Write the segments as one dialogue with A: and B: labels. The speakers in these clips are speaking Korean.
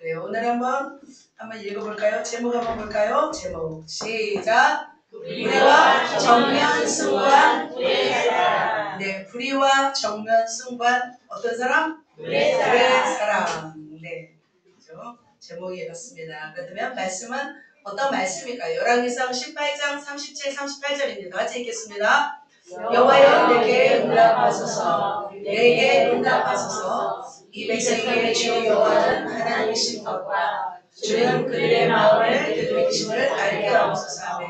A: 그래요. 오늘 한번 읽어볼까요? 제목 한번 볼까요? 제목 시작. 불의와 정면 승부한 불의의 사람. 네, 불의와 정면 승부한 어떤 사람? 불의의 사람. 네, 그렇죠. 제목이 이렇습니다. 그렇다면 말씀은 어떤 말씀일까요? 열왕기상 18장 37, 38절입니다. 같이 읽겠습니다. 여호와여 내게 응답하소서. 내게 응답하소서. 이 백성에게 주 여호와는 하나님이신 것과 주는 그들의 마음을 되돌리심을 알게 하옵소서. 아멘.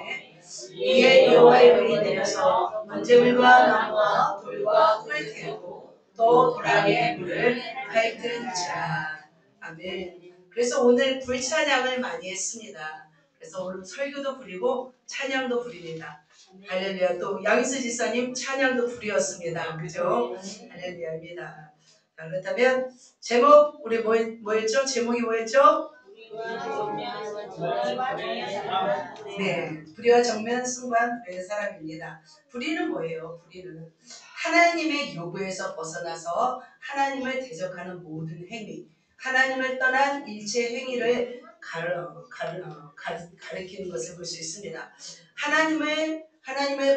A: 이에 여호와의 불이 내려서 번제물과 나무와 돌과 꿀을 태우고 또 도랑에 물을 핥은지라. 아멘. 그래서 오늘 불찬양을 많이 했습니다. 그래서 오늘 설교도 부리고 찬양도 부립니다. 할렐루야. 또 양희수 지사님 찬양도 부리었습니다. 그죠? 할렐루야입니다. 자, 그렇다면 제목 우리 뭐였죠? 제목이 뭐였죠? 네, 불의와 정면 승부한 불의의 사람입니다. 불의는 뭐예요? 불의는 하나님의 요구에서 벗어나서 하나님을 대적하는 모든 행위, 하나님을 떠난 일체 행위를 가리키는 것을 볼 수 있습니다. 하나님을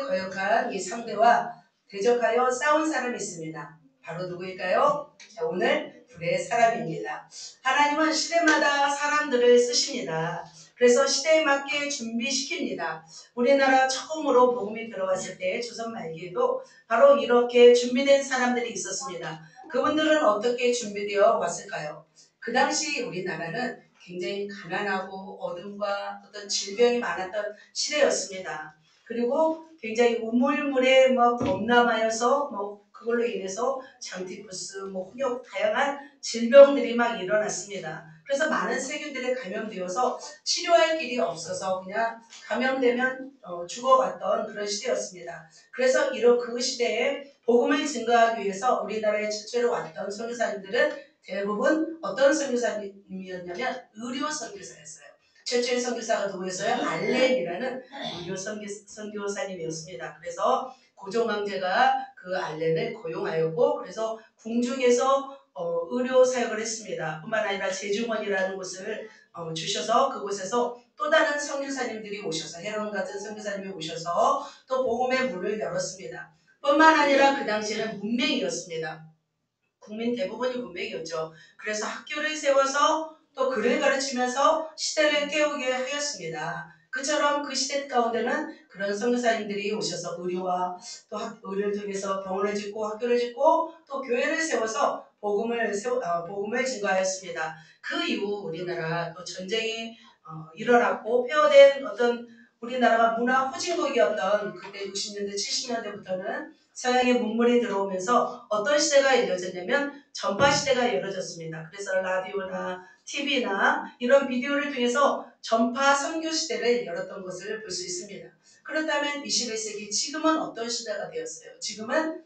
A: 거역한 이 상대와 대적하여 싸운 사람이 있습니다. 바로 누구일까요? 자, 오늘 불의의 사람입니다. 하나님은 시대마다 사람들을 쓰십니다. 그래서 시대에 맞게 준비시킵니다. 우리나라 처음으로 복음이 들어왔을 때 조선 말기에도 바로 이렇게 준비된 사람들이 있었습니다. 그분들은 어떻게 준비되어 왔을까요? 그 당시 우리나라는 굉장히 가난하고 어둠과 어떤 질병이 많았던 시대였습니다. 그리고 굉장히 우물물에 범람하여서 그걸로 인해서 장티푸스, 홍역 다양한 질병들이 막 일어났습니다. 그래서 많은 세균들이 감염되어서 치료할 길이 없어서 그냥 감염되면 죽어갔던 그런 시대였습니다. 그래서 그 시대에 복음을 증거하기 위해서 우리나라에 최초로 왔던 선교사님들은 대부분 어떤 선교사님이었냐면 의료 선교사였어요. 최초의 선교사가 누구였어요? 알렌이라는 의료 선교사님이었습니다. 그래서 고종황제가 그 알렌을 고용하였고 그래서 궁중에서 의료 사역을 했습니다. 뿐만 아니라 제중원이라는 곳을 주셔서 그곳에서 또 다른 선교사님들이 오셔서 헤론 같은 선교사님이 오셔서 또 복음의 문을 열었습니다. 뿐만 아니라 그 당시에는 문맹이었습니다. 국민 대부분이 문맹이었죠. 그래서 학교를 세워서 또 글을 가르치면서 시대를 깨우게 하였습니다. 그처럼 그 시대 가운데는 그런 선교사님들이 오셔서 의료와 또 의료를 통해서 병원을 짓고 학교를 짓고 또 교회를 세워서 복음을 증거하였습니다. 그 이후 우리나라 또 전쟁이 일어났고 폐허된 어떤 우리나라가 문화 후진국이었던 그때 60년대 70년대부터는 서양의 문물이 들어오면서 어떤 시대가 열려졌냐면 전파 시대가 열어졌습니다. 그래서 라디오나 TV나 이런 비디오를 통해서 전파 선교 시대를 열었던 것을 볼 수 있습니다. 그렇다면 21세기 지금은 어떤 시대가 되었어요? 지금은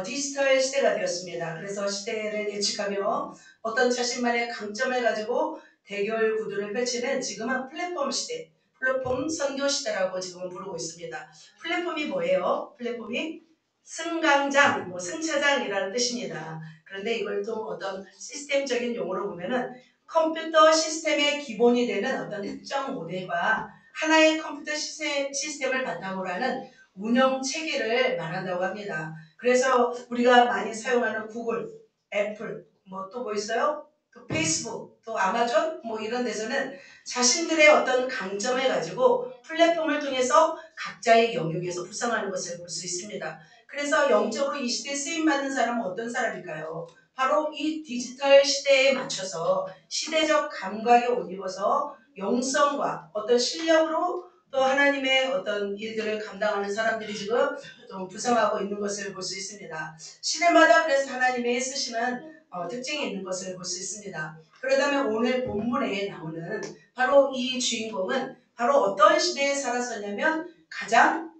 A: 디지털 시대가 되었습니다. 그래서 시대를 예측하며 어떤 자신만의 강점을 가지고 대결 구도를 펼치는 지금은 플랫폼 시대, 플랫폼 선교 시대라고 지금은 부르고 있습니다. 플랫폼이 뭐예요? 플랫폼이 승강장, 승차장이라는 뜻입니다. 그런데 이걸 또 어떤 시스템적인 용어로 보면은 컴퓨터 시스템의 기본이 되는 어떤 특정 모델과 하나의 컴퓨터 시스템을 바탕으로 하는 운영 체계를 말한다고 합니다. 그래서 우리가 많이 사용하는 구글, 애플, 또 뭐 있어요? 또 페이스북, 또 아마존 이런 데서는 자신들의 어떤 강점을 가지고 플랫폼을 통해서 각자의 영역에서 부상하는 것을 볼 수 있습니다. 그래서 영적으로 이 시대에 쓰임받는 사람은 어떤 사람일까요? 바로 이 디지털 시대에 맞춰서 시대적 감각에 옷 입어서 영성과 어떤 실력으로 또 하나님의 어떤 일들을 감당하는 사람들이 지금 좀 부상하고 있는 것을 볼 수 있습니다. 시대마다 그래서 하나님의 쓰시는 특징이 있는 것을 볼 수 있습니다. 그렇다면 오늘 본문에 나오는 바로 이 주인공은 바로 어떤 시대에 살았었냐면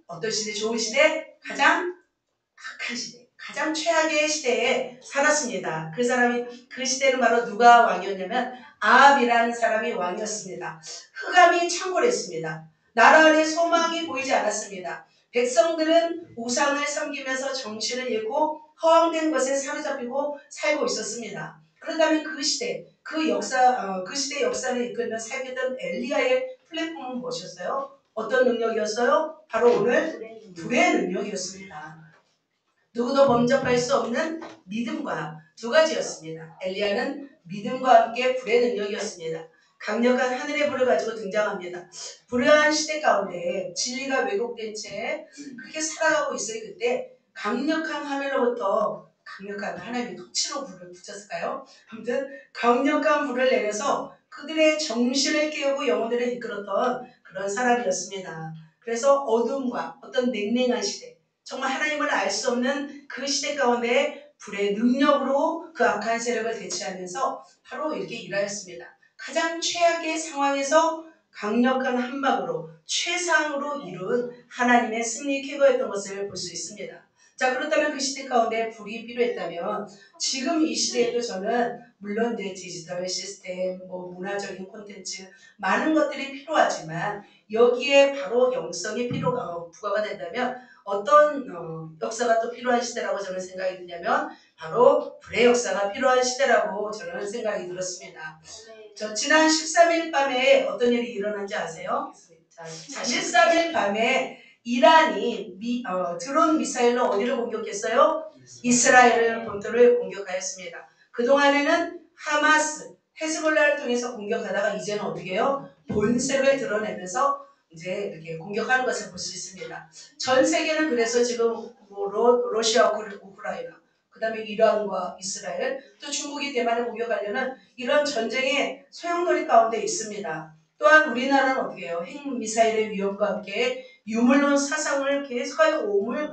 A: 어떤 시대? 좋은 시대? 가장 악한 시대, 가장 최악의 시대에 살았습니다. 그 시대는 바로 누가 왕이었냐면 아합이라는 사람이 왕이었습니다. 흑암이 창궐했습니다. 나라 안에 소망이 보이지 않았습니다. 백성들은 우상을 섬기면서 정신을 잃고 허황된 것에 사로잡히고 살고 있었습니다. 그렇다면 그 시대, 그 시대 역사를 이끌며 살겠던 엘리야의 플랫폼은 무엇이었어요? 어떤 능력이었어요? 바로 오늘 불의 능력이었습니다. 누구도 범접할 수 없는 믿음과 두 가지였습니다. 엘리야는 믿음과 함께 불의 능력이었습니다. 강력한 하늘의 불을 가지고 등장합니다. 불의한 시대 가운데 진리가 왜곡된 채 그렇게 살아가고 있을 그때 강력한 하늘로부터 강력한 하나님의 토치로 불을 붙였을까요? 아무튼 강력한 불을 내려서 그들의 정신을 깨우고 영혼들을 이끌었던 그런 사람이었습니다. 그래서 어둠과 어떤 냉랭한 시대, 정말 하나님을 알 수 없는 그 시대 가운데 불의 능력으로 그 악한 세력을 대체하면서 바로 이렇게 일하였습니다. 가장 최악의 상황에서 강력한 한방으로 최상으로 이룬 하나님의 승리 쾌거였던 것을 볼 수 있습니다. 자, 그렇다면 그 시대 가운데 불이 필요했다면 지금 이 시대에도 저는 물론 내 디지털 시스템, 문화적인 콘텐츠 많은 것들이 필요하지만 여기에 바로 영성이 부과가 된다면 어떤 역사가 또 필요한 시대라고 저는 생각이 드냐면 바로 불의 역사가 필요한 시대라고 저는 생각이 들었습니다. 저 지난 13일 밤에 어떤 일이 일어난지 아세요? 자, 13일 밤에 이란이 드론 미사일로 어디를 공격했어요? 이스라엘을 본토를 공격하였습니다. 그동안에는 하마스, 헤즈볼라를 통해서 공격하다가 이제는 어떻게 해요? 본색을 드러내면서 이제 이렇게 공격하는 것을 볼 수 있습니다. 전 세계는 그래서 지금 러시아와 우크라이나, 그 다음에 이란과 이스라엘, 또 중국이 대만을 공격하려는 이런 전쟁의 소용돌이 가운데 있습니다. 또한 우리나라는 어떻게 해요? 핵미사일의 위협과 함께 유물론 사상을 계속하여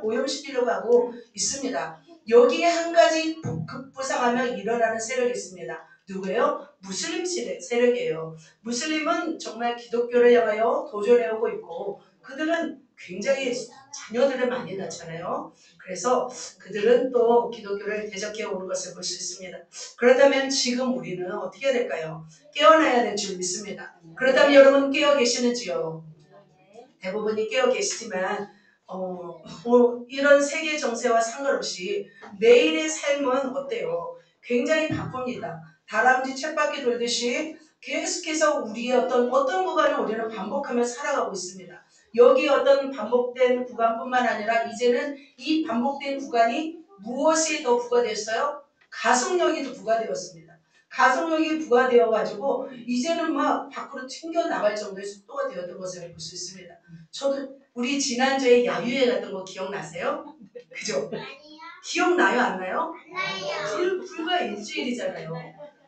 A: 오염시키려고 하고 있습니다. 여기에 한 가지 급부상하며 일어나는 세력이 있습니다. 누구예요? 무슬림 세력이에요. 무슬림은 정말 기독교를 향하여 도전해오고 있고 그들은 굉장히 자녀들을 많이 낳잖아요. 그래서 그들은 또 기독교를 대적해 오는 것을 볼 수 있습니다. 그렇다면 지금 우리는 어떻게 해야 될까요? 깨어나야 될 줄 믿습니다. 그렇다면 여러분 깨어 계시는지요? 대부분이 깨어 계시지만 이런 세계 정세와 상관없이 매일의 삶은 어때요? 굉장히 바쁩니다. 다람쥐 쳇바퀴 돌듯이 계속해서 우리의 어떤 구간을 우리는 반복하며 살아가고 있습니다. 여기 어떤 반복된 구간뿐만 아니라 이제는 이 반복된 구간이 무엇이 더 부과됐어요? 가속력이 더 부과되었습니다. 가속력이 부과되어 가지고 이제는 막 밖으로 튕겨 나갈 정도의 속도가 되었던 것을 볼 수 있습니다. 저도 우리 지난주에 야유회 갔던 거 기억나세요? 그죠? 기억나요? 안 나요? 불과 일주일이잖아요.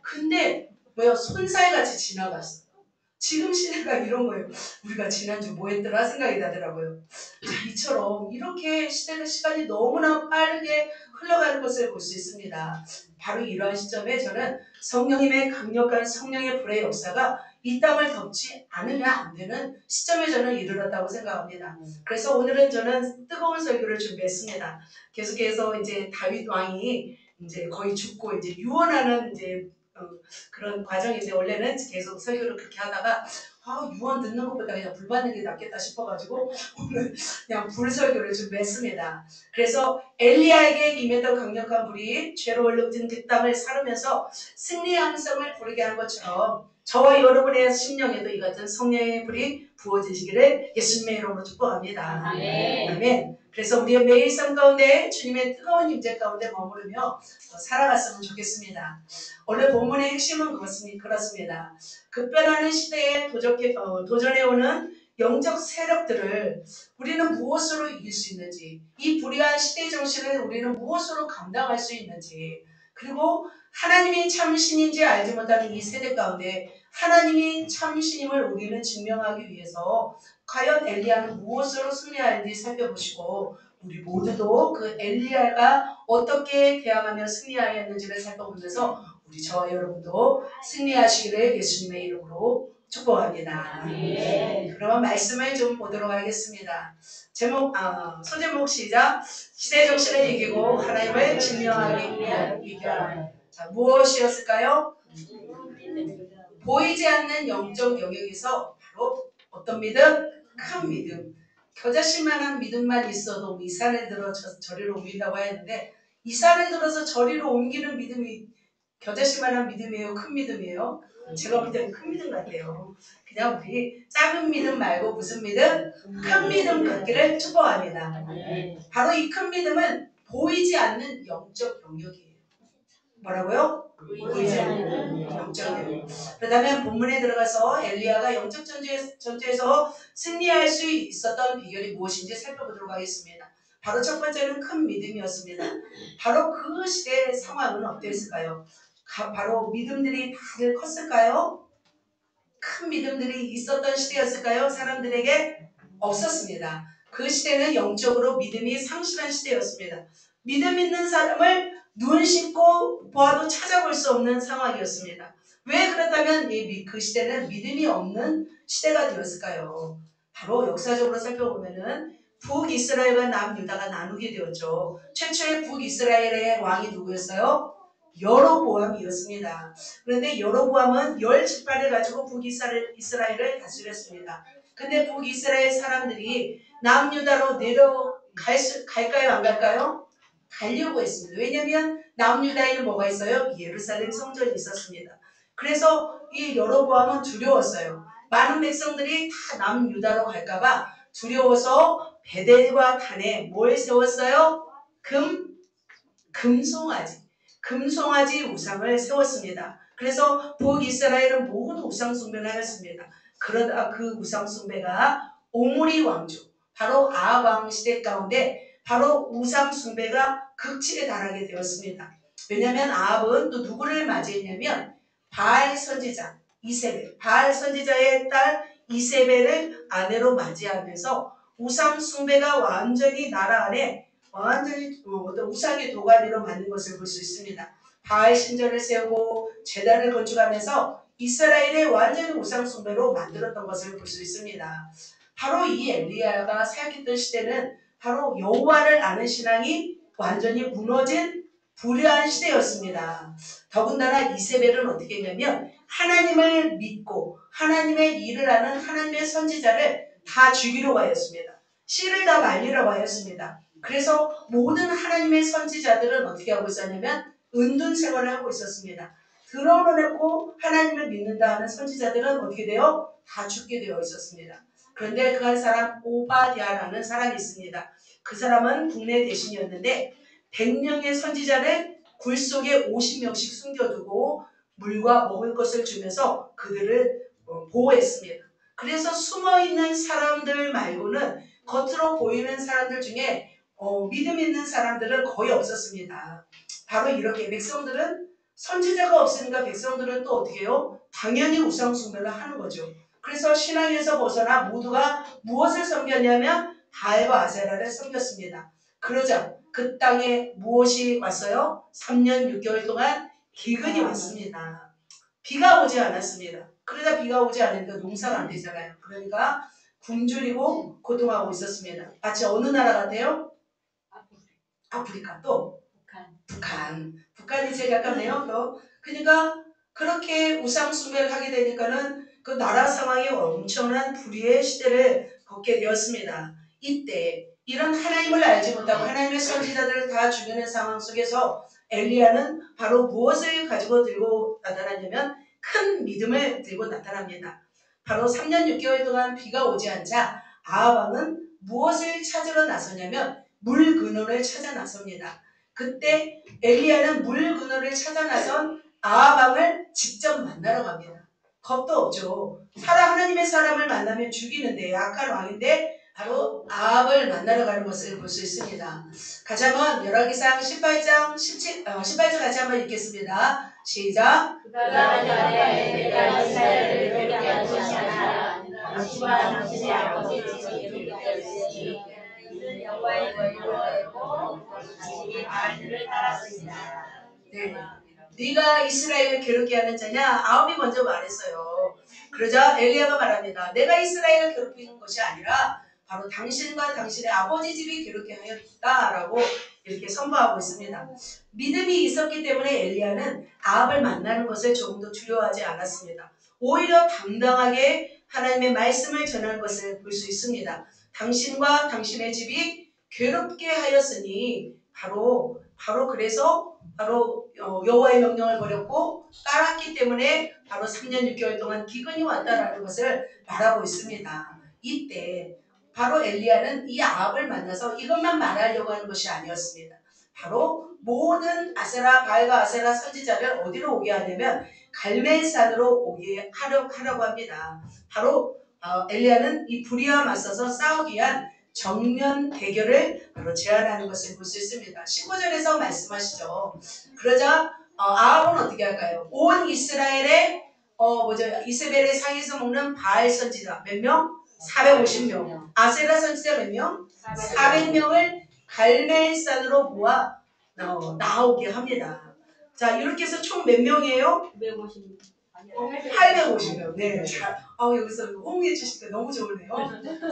A: 근데 손살같이 지나갔어. 지금 시대가 이런 거예요. 우리가 지난주 뭐 했더라 생각이 나더라고요. 자, 이처럼 이렇게 시간이 너무나 빠르게 흘러가는 것을 볼 수 있습니다. 바로 이러한 시점에 저는 성령님의 강력한 성령의 불의 역사가 이 땅을 덮지 않으면 안 되는 시점에 저는 이르렀다고 생각합니다. 그래서 오늘은 저는 뜨거운 설교를 준비했습니다. 계속해서 이제 다윗 왕이 이제 거의 죽고 이제 유언하는 이제 그런 과정인데 원래는 계속 설교를 그렇게 하다가 유언 듣는 것보다 그냥 불 받는 게 낫겠다 싶어가지고 오늘 그냥 불 설교를 준비했습니다. 그래서 엘리야에게 임했던 강력한 불이 죄로 얼룩진 그 땅을 사르면서 승리의 함성을 부르게 한 것처럼 저와 여러분의 심령에도 이 같은 성령의 불이 부어지시기를 예수님의 이름으로 축복합니다. 아멘. 그래서 우리의 매일 삶 가운데 주님의 뜨거운 임재 가운데 머무르며 살아갔으면 좋겠습니다. 오늘 본문의 핵심은 그렇습니다. 급변하는 시대에 도전해오는 영적 세력들을 우리는 무엇으로 이길 수 있는지, 이 불의한 시대 정신을 우리는 무엇으로 감당할 수 있는지, 그리고 하나님이 참신인지 알지 못하는 이 세대 가운데 하나님이 참신임을 우리는 증명하기 위해서 과연 엘리야는 무엇으로 승리하는지 살펴보시고 우리 모두도 그 엘리야가 어떻게 대항하며 승리하였는지를 살펴보면서 우리 저와 여러분도 승리하시기를 예수님의 이름으로 축복합니다. 그러면 말씀을 좀 보도록 하겠습니다. 소제목 시작. 시대 정신을 이기고 하나님을 증명하기 위한 위대함. 자, 무엇이었을까요? 보이지 않는 영적 영역에서 바로 어떤 믿음? 큰 믿음. 겨자씨만한 믿음만 있어도 이 산에 들어 저리로 옮긴다고 했는데 이 산에 들어서 저리로 옮기는 믿음이 겨자씨만한 믿음이에요? 큰 믿음이에요? 제가 볼 때는 큰 믿음 같아요. 그냥 우리 작은 믿음 말고 무슨 믿음? 큰 믿음 갖기를 축복합니다. 바로 이 큰 믿음은 보이지 않는 영적 영역이에요. 뭐라고요? 보이지 않는 영적 영역. 그렇다면 본문에 들어가서 엘리야가 영적 전투에서 승리할 수 있었던 비결이 무엇인지 살펴보도록 하겠습니다. 바로 첫 번째는 큰 믿음이었습니다. 바로 그 시대의 상황은 어땠을까요? 바로 믿음들이 다들 컸을까요? 큰 믿음들이 있었던 시대였을까요? 사람들에게 없었습니다. 그 시대는 영적으로 믿음이 상실한 시대였습니다. 믿음 있는 사람을 눈 씻고 보아도 찾아볼 수 없는 상황이었습니다. 왜 그렇다면 그 시대는 믿음이 없는 시대가 되었을까요? 바로 역사적으로 살펴보면은 북이스라엘과 남유다가 나누게 되었죠. 최초의 북이스라엘의 왕이 누구였어요? 여로보암이었습니다. 그런데 여로보암은 10지파를 가지고 북이스라엘을 다스렸습니다. 근데 북이스라엘 사람들이 남유다로 갈까요? 안 갈까요? 가려고 했습니다. 왜냐하면 남유다에는 뭐가 있어요? 예루살렘 성전이 있었습니다. 그래서 이 여로보암은 두려웠어요. 많은 백성들이 다 남유다로 갈까봐 두려워서 베델과 단에 뭘 세웠어요? 금송아지 우상을 세웠습니다. 그래서 북이스라엘은 모두 우상 숭배를 하였습니다. 그러다 그 우상 숭배가 오므리 왕조, 바로 아합 왕 시대 가운데 바로 우상 숭배가 극치에 달하게 되었습니다. 왜냐하면 아합은 또 누구를 맞이했냐면 바알 선지자 이세벨, 바알 선지자의 딸 이세벨을 아내로 맞이하면서 우상 숭배가 완전히 나라 안에 완전히 어떤 우상의 도가니로 만든 것을 볼 수 있습니다. 바알 신전을 세우고 제단을 건축하면서 이스라엘의 완전히 우상 숭배로 만들었던 것을 볼 수 있습니다. 바로 이 엘리야가 사역했던 시대는 바로 여호와를 아는 신앙이 완전히 무너진 불의한 시대였습니다. 더군다나 이세벨은 어떻게 했냐면 하나님을 믿고 하나님의 일을 하는 하나님의 선지자를 다 죽이려고 하였습니다. 씨를 다 말리려고 하였습니다. 그래서 모든 하나님의 선지자들은 어떻게 하고 있었냐면 은둔 생활을 하고 있었습니다. 드러내고 하나님을 믿는다 하는 선지자들은 어떻게 돼요? 다 죽게 되어 있었습니다. 그런데 그 한 사람 오바댜라는 사람이 있습니다. 그 사람은 국내 대신이었는데 100명의 선지자를 굴 속에 50명씩 숨겨두고 물과 먹을 것을 주면서 그들을 보호했습니다. 그래서 숨어있는 사람들 말고는 겉으로 보이는 사람들 중에 믿음 있는 사람들은 거의 없었습니다. 바로 이렇게 백성들은 선지자가 없으니까 백성들은 또 어떻게 해요? 당연히 우상 숭배를 하는 거죠. 그래서 신앙에서 벗어나 모두가 무엇을 섬겼냐면 바알과 아세라를 섬겼습니다. 그러자 그 땅에 무엇이 왔어요? 3년 6개월 동안 기근이 왔습니다. 비가 오지 않았습니다. 그러다 비가 오지 않으니까 농사가 안 되잖아요. 그러니까 굶주리고 고통하고 있었습니다. 마치 어느 나라 같아요? 아프리카. 또 북한이 제일 가깝네요. 또 그러니까 그렇게 우상 숭배를 하게 되니까는 그 나라 상황이 엄청난 불의의 시대를 겪게 되었습니다. 이때 이런 하나님을 알지 못하고 하나님의 선지자들을 다 죽이는 상황 속에서 엘리야는 바로 무엇을 가지고 들고 나타나냐면 큰 믿음을 들고 나타납니다. 바로 3년 6개월 동안 비가 오지 않자 아합 왕은 무엇을 찾으러 나서냐면 물 근원을 찾아 나섭니다. 그때 엘리야는 물 근원을 찾아 나선 아합 왕을 직접 만나러 갑니다. 겁도 없죠. 하나님의 사람을 만나면 죽이는데 악한 왕인데 바로 아합을 만나러 가는 것을 볼 수 있습니다. 같이 한번 열왕기상 18장 18절 같이 한번 읽겠습니다. 시작.
B: 그가 전에 내가 이스라엘을 괴롭게 하지 않았다. 당신과 당신의 아버지 집이 괴롭되었으니 이는 여호와의 권위로 알고 당신이 바알들을 따랐습니다.
A: 네. 네가 이스라엘을 괴롭게 하는 자냐? 아합이 먼저 말했어요. 그러자 엘리야가 말합니다. 내가 이스라엘을 괴롭히는 것이 아니라 바로 당신과 당신의 아버지 집이 괴롭게 하였다라고 이렇게 선포하고 있습니다. 믿음이 있었기 때문에 엘리야는 아합을 만나는 것을 조금도 두려워하지 않았습니다. 오히려 당당하게 하나님의 말씀을 전하는 것을 볼 수 있습니다. 당신과 당신의 집이 괴롭게 하였으니 바로 그래서 바로 여호와의 명령을 버렸고 따랐기 때문에 바로 3년 6개월 동안 기근이 왔다라는 것을 말하고 있습니다. 이때 바로 엘리야는 이 아합을 만나서 이것만 말하려고 하는 것이 아니었습니다. 바로 모든 아세라 바알과 아세라 선지자를 어디로 오게 하냐면 갈멜산으로 오게 하려고 합니다. 바로 엘리야는 이 불의와 맞서서 싸우기 위한 정면 대결을 바로 제안하는 것을 볼 수 있습니다. 19절에서 말씀하시죠. 그러자 아합은 어떻게 할까요? 온 이스라엘의 이세벨의 상에서 먹는 바알 선지자 몇 명? 450명. 아세라 선지자 몇 명? 400명을 갈멜산으로 모아 나오게 합니다. 자, 이렇게 해서 총 몇 명이에요? 850명. 네. 여기서 호응해 주시니까 너무 좋으네요.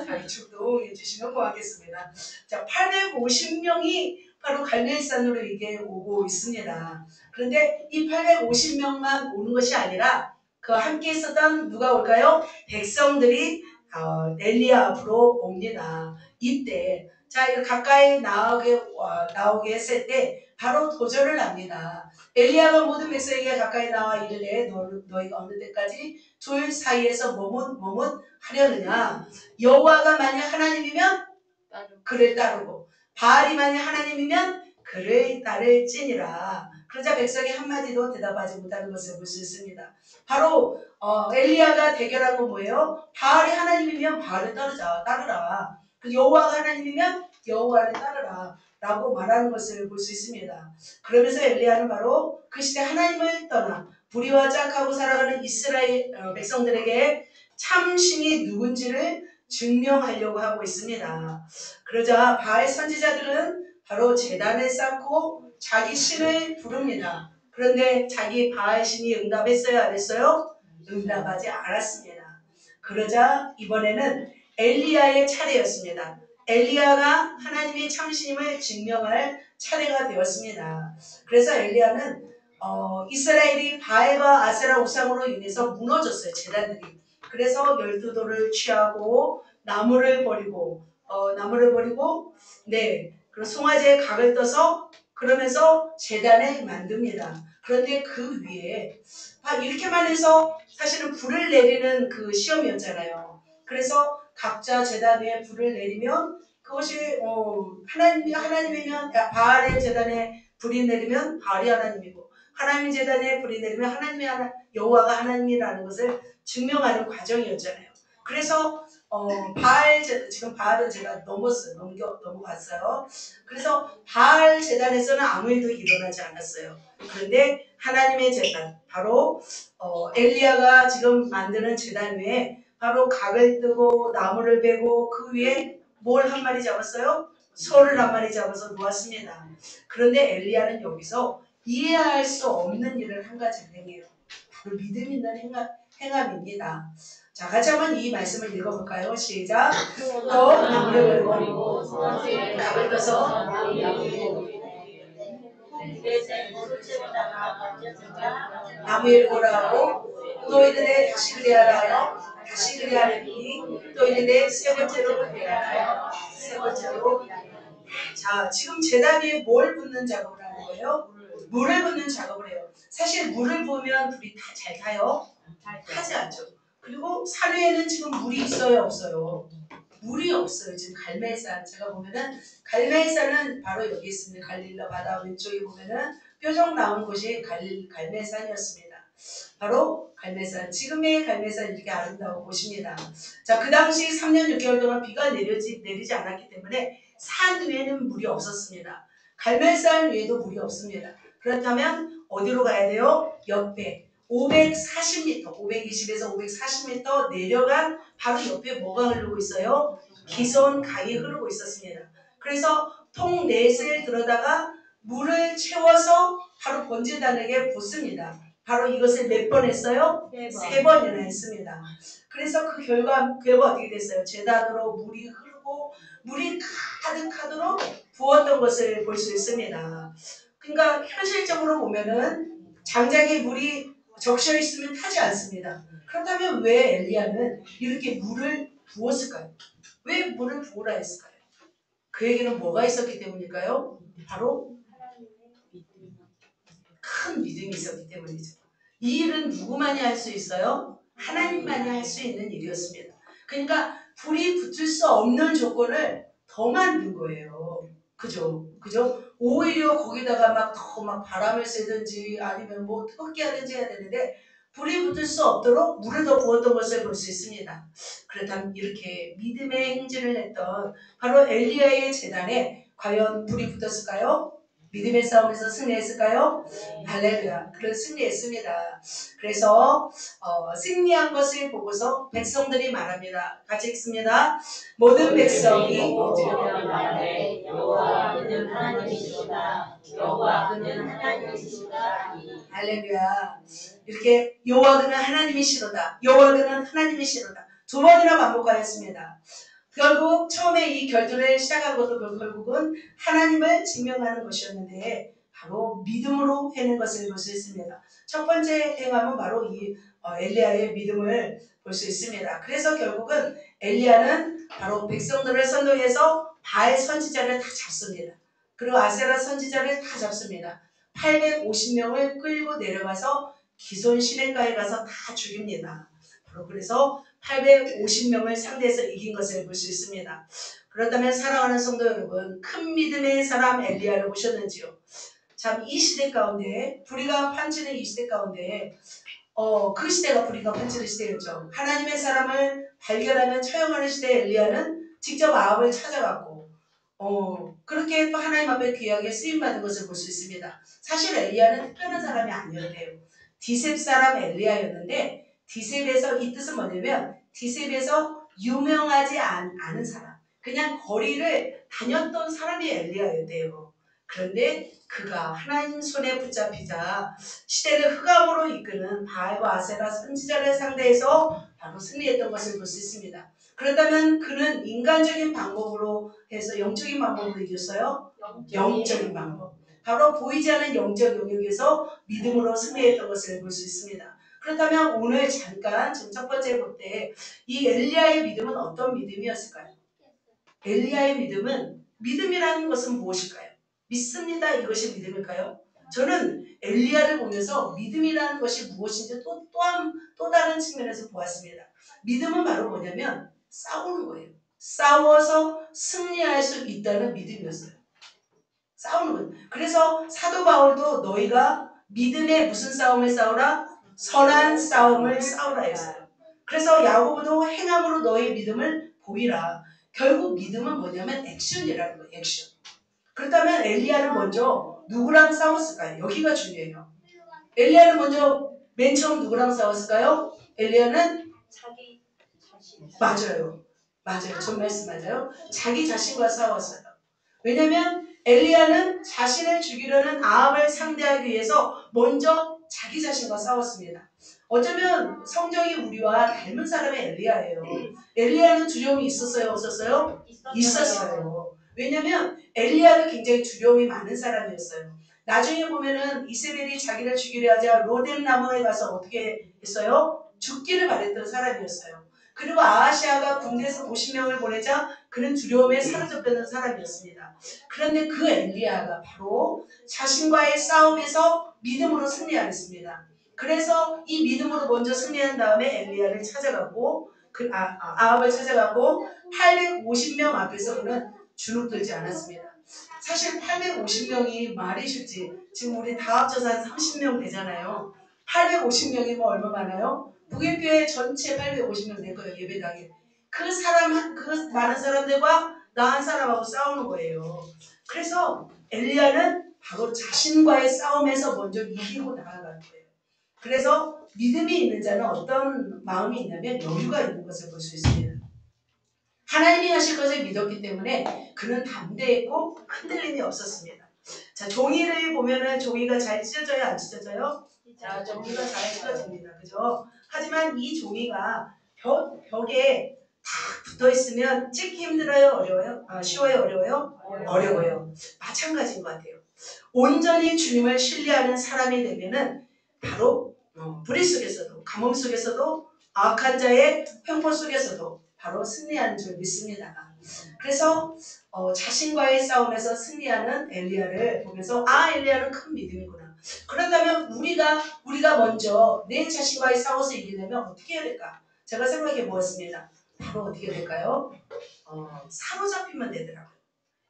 A: 자, 이쪽도 호응해 주시면 고맙겠습니다. 자, 850명이 바로 갈멜산으로 이게 오고 있습니다. 그런데 이 850명만 오는 것이 아니라 그 함께 있었던 누가 올까요? 백성들이 엘리야 앞으로 옵니다. 이때 자, 이렇게 가까이 나오게 했을 때 바로 도전을 합니다. 엘리야가 모든 백성에게 가까이 나와 이르되 너희가 어느 때까지 둘 사이에서 머뭇 하려느냐. 여호와가 만약 하나님이면 그를 따르고 바알이 만약 하나님이면 그를 따를지니라. 그러자 백성이 한마디도 대답하지 못하는 것을 볼 수 있습니다. 바로 엘리야가 대결한 건 뭐예요? 바알이 하나님이면 바알을 따르라. 여호와가 하나님이면 여호와를 따르라 라고 말하는 것을 볼 수 있습니다. 그러면서 엘리야는 바로 그 시대 하나님을 떠나 불의와 짝하고 살아가는 이스라엘 백성들에게 참신이 누군지를 증명하려고 하고 있습니다. 그러자 바알 선지자들은 바로 제단을 쌓고 자기 신을 부릅니다. 그런데 자기 바알 신이 응답했어요? 안 했어요? 응답하지 않았습니다. 그러자 이번에는 엘리야의 차례였습니다. 엘리야가 하나님의 참신임을 증명할 차례가 되었습니다. 그래서 엘리야는 이스라엘이 바알과 아세라 우상으로 인해서 무너졌어요. 제단들이. 그래서 12돌을 취하고 나무를 버리고 그리고 송아지에 각을 떠서 그러면서 제단을 만듭니다. 그런데 그 위에 이렇게만 해서 사실은 불을 내리는 그 시험이었잖아요. 그래서 각자 제단 위에 불을 내리면 그것이 하나님이면 바알의 제단에 불이 내리면 바알이 하나님이고 하나님 제단에 불이 내리면 여호와가 하나님이라는 것을 증명하는 과정이었잖아요. 그래서 지금 바알은 제가 넘어갔어요. 그래서 바알 제단에서는 아무 일도 일어나지 않았어요. 그런데 하나님의 제단, 바로 엘리야가 지금 만드는 제단 위에 바로 각을 뜨고 나무를 베고 그 위에 뭘 한 마리 잡았어요? 소를 한 마리 잡아서 놓았습니다. 그런데 엘리야는 여기서 이해할 수 없는 일을 한 가지를 행해요. 바로 믿음 있는 행함입니다. 자, 같이 한번 이 말씀을 읽어볼까요? 시작. 또 나무를 버리고 각을 떠서 나무에 보라고 또 이르되 다시 그리하라 하여 다시 그리하리니 또 이르되 세 번째로 그리하라 하여 세 번째로. 자, 지금 제단 위에 뭘 붓는 작업을 하는 거예요? 물을 붓는 작업을 해요. 사실 물을 부으면 불이 다 잘 타요? 타지 않죠. 그리고 산 위에는 지금 물이 있어요, 없어요? 물이 없어요. 지금 갈멜산 제가 보면은 갈멜산은 바로 여기 있습니다. 갈릴라 바다 왼쪽에 보면은 뾰족 나온 곳이 갈멜산이었습니다. 바로 갈멜산. 지금의 갈멜산 이렇게 아름다운 곳입니다. 자, 그 당시 3년 6개월 동안 비가 내리지 않았기 때문에 산 위에는 물이 없었습니다. 갈멜산 위에도 물이 없습니다. 그렇다면 어디로 가야 돼요? 옆에 540m, 520에서 540m 내려간 바로 옆에 뭐가 흐르고 있어요? 기손 강이 흐르고 있었습니다. 그래서 통 넷을 들어다가 물을 채워서 바로 번제단에게 붓습니다. 바로 이것을 몇 번 했어요? 3번이나 했습니다. 그래서 그 결과 어떻게 됐어요? 제단으로 물이 흐르고 물이 가득하도록 부었던 것을 볼 수 있습니다. 그러니까 현실적으로 보면은 장작에 물이 적셔 있으면 타지 않습니다. 그렇다면 왜 엘리야는 이렇게 물을 부었을까요? 왜 물을 부으라 했을까요? 그에게는 뭐가 있었기 때문일까요? 바로 큰 믿음이 있었기 때문이죠. 이 일은 누구만이 할 수 있어요? 하나님만이 할 수 있는 일이었습니다. 그러니까 불이 붙을 수 없는 조건을 더 만든 거예요. 그죠? 오히려 거기다가 막 더 막 바람을 쐬든지 아니면 뭐 뜨겁게 하든지 해야 되는데 불이 붙을 수 없도록 물을 더 부었던 것을 볼 수 있습니다. 그렇다면 이렇게 믿음의 행진을 했던 바로 엘리야의 재단에 과연 불이 붙었을까요? 믿음의 싸움에서 승리했을까요? 할렐루야. 그런 승리했습니다. 그래서 승리한 것을 보고서 백성들이 말합니다. 같이 읽습니다. 모든 백성이
B: 말하되 여호와 그는 하나님이시로다. 여호와 그는 하나님이시로다.
A: 할렐루야. 이렇게 여호와 그는 하나님이시로다. 여호와 그는 하나님이시로다. 두 번이나 반복하였습니다. 결국 처음에 이 결투를 시작한 것도 결국은 하나님을 증명하는 것이었는데 바로 믿음으로 해낸 것을 볼 수 있습니다. 첫 번째 행함은 바로 이 엘리야의 믿음을 볼 수 있습니다. 그래서 결국은 엘리야는 바로 백성들을 선동해서 바알 선지자를 다 잡습니다. 그리고 아세라 선지자를 다 잡습니다. 850명을 끌고 내려가서 기손 시냇가에 가서 다 죽입니다. 바로 그래서 850명을 상대해서 이긴 것을 볼 수 있습니다. 그렇다면 사랑하는 성도 여러분, 큰 믿음의 사람 엘리야를 보셨는지요? 참 이 시대 가운데 불의가 판치는 이 시대 가운데 그 시대가 불의가 판치는 시대였죠. 하나님의 사람을 발견하면 처형하는 시대 엘리야는 직접 아합을 찾아갔고 그렇게 또 하나님 앞에 귀하게 쓰임받은 것을 볼 수 있습니다. 사실 엘리야는 특별한 사람이 아니었대요. 디셉 사람 엘리야였는데 디셉에서 이 뜻은 뭐냐면 디셉에서 유명하지 않은 사람, 그냥 거리를 다녔던 사람이 엘리야였대요. 그런데 그가 하나님 손에 붙잡히자 시대를 흑암으로 이끄는 바알과 아세라 선지자를 상대해서 바로 승리했던 것을 볼 수 있습니다. 그렇다면 그는 인간적인 방법으로 해서 영적인 방법으로 이겼어요? 영적인 방법. 바로 보이지 않는 영적 영역에서 믿음으로 승리했던 것을 볼 수 있습니다. 그렇다면 오늘 잠깐 지금 첫 번째 볼 때 이 엘리야의 믿음은 어떤 믿음이었을까요? 엘리야의 믿음은 믿음이라는 것은 무엇일까요? 믿습니다. 이것이 믿음일까요? 저는 엘리야를 보면서 믿음이라는 것이 무엇인지 또 다른 측면에서 보았습니다. 믿음은 바로 뭐냐면 싸우는 거예요. 싸워서 승리할 수 있다는 믿음이었어요. 싸우는 거예요. 그래서 사도 바울도 너희가 믿음의 무슨 싸움을 싸우라? 선한 싸움을 싸우라 했어요. 그래서 야고보도 행함으로 너의 믿음을 보이라. 결국 믿음은 뭐냐면 액션이라는 거예요. 액션. 그렇다면 엘리야는 먼저 누구랑 싸웠을까요? 여기가 중요해요. 엘리야는 먼저 맨 처음 누구랑 싸웠을까요? 엘리야는
B: 자기 자신.
A: 맞아요. 전 말씀 맞아요. 자기 자신과 싸웠어요. 왜냐하면 엘리야는 자신을 죽이려는 아합을 상대하기 위해서 먼저 자기 자신과 싸웠습니다. 어쩌면 성경이 우리와 닮은 사람이 엘리야예요. 엘리야는 두려움이 있었어요? 없었어요? 있었어요. 왜냐하면 엘리야는 굉장히 두려움이 많은 사람이었어요. 나중에 보면은 이세벨이 자기를 죽이려 하자 로뎀 나무에 가서 어떻게 했어요? 죽기를 바랬던 사람이었어요. 그리고 아하시아가 군대에서 50명을 보내자 그는 두려움에 사로잡혔던 사람이었습니다. 그런데 그 엘리야가 바로 자신과의 싸움에서 믿음으로 승리하였습니다. 그래서 이 믿음으로 먼저 승리한 다음에 엘리야를 찾아가고 아합을 찾아가고 850명 앞에서 그는 주눅들지 않았습니다. 사실 850명이 말이 쉽지. 지금 우리 다 합쳐서 한 30명 되잖아요. 850명이면 얼마 많아요? 북일교회 전체 850명 될 거예요. 예배당에. 그 많은 사람들과 나 한 사람하고 싸우는 거예요. 그래서 엘리야는 바로 자신과의 싸움에서 먼저 이기고 나아가는 거예요. 그래서 믿음이 있는 자는 어떤 마음이 있냐면 여유가 있는 것을 볼 수 있습니다. 하나님이 하실 것을 믿었기 때문에 그는 담대했고 흔들림이 없었습니다. 자, 종이를 보면은 종이가 잘 찢어져요? 안 찢어져요? 자, 종이가 잘 찢어집니다. 그죠? 하지만 이 종이가 벽에 탁 붙어 있으면 찍기 힘들어요? 어려워요? 쉬워요? 어려워요? 어려워요. 마찬가지인 것 같아요. 온전히 주님을 신뢰하는 사람이 되면은 바로 불의 속에서도 가뭄 속에서도 악한 자의 횡포 속에서도 바로 승리하는 줄 믿습니다. 그래서 자신과의 싸움에서 승리하는 엘리야를 보면서 엘리야는 큰 믿음이구나. 그렇다면 우리가 먼저 내 자신과의 싸워서 이기려면 어떻게 해야 될까? 제가 생각해 보았습니다. 바로 어떻게 될까요? 사로잡히면 되더라고요.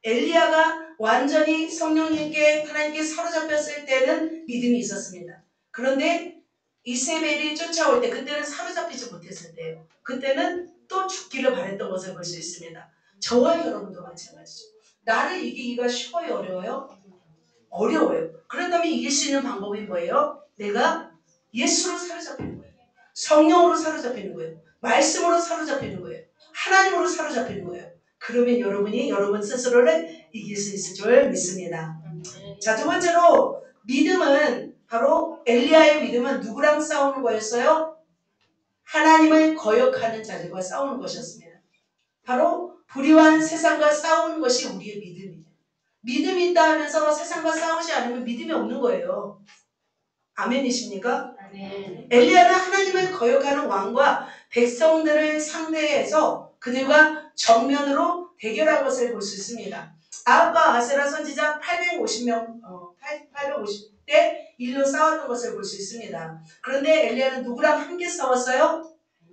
A: 엘리야가 완전히 성령님께 하나님께 사로잡혔을 때는 믿음이 있었습니다. 그런데 이세벨이 쫓아올 때 그때는 사로잡히지 못했을 때예요. 그때는 또 죽기를 바랬던 것을 볼 수 있습니다. 저와 여러분도 마찬가지죠. 나를 이기기가 쉬워요, 어려워요? 어려워요. 그렇다면 이길 수 있는 방법이 뭐예요? 내가 예수로 사로잡히는 거예요. 성령으로 사로잡히는 거예요. 말씀으로 사로잡히는 거예요. 하나님으로 사로잡히는 거예요. 그러면 여러분이 여러분 스스로를 이길 수 있을 줄 믿습니다. 자, 두 번째로 믿음은 바로 엘리야의 믿음은 누구랑 싸우는 거였어요? 하나님을 거역하는 자들과 싸우는 것이었습니다. 바로 불의한 세상과 싸우는 것이 우리의 믿음이에요. 믿음이 있다 하면서 세상과 싸우지 않으면 믿음이 없는 거예요. 아멘이십니까?
B: 네.
A: 엘리야는 하나님을 거역하는 왕과 백성들을 상대해서 그들과 정면으로 대결한 것을 볼 수 있습니다. 아합과 아세라 선지자 850대 1로 싸웠던 것을 볼 수 있습니다. 그런데 엘리야는 누구랑 함께 싸웠어요?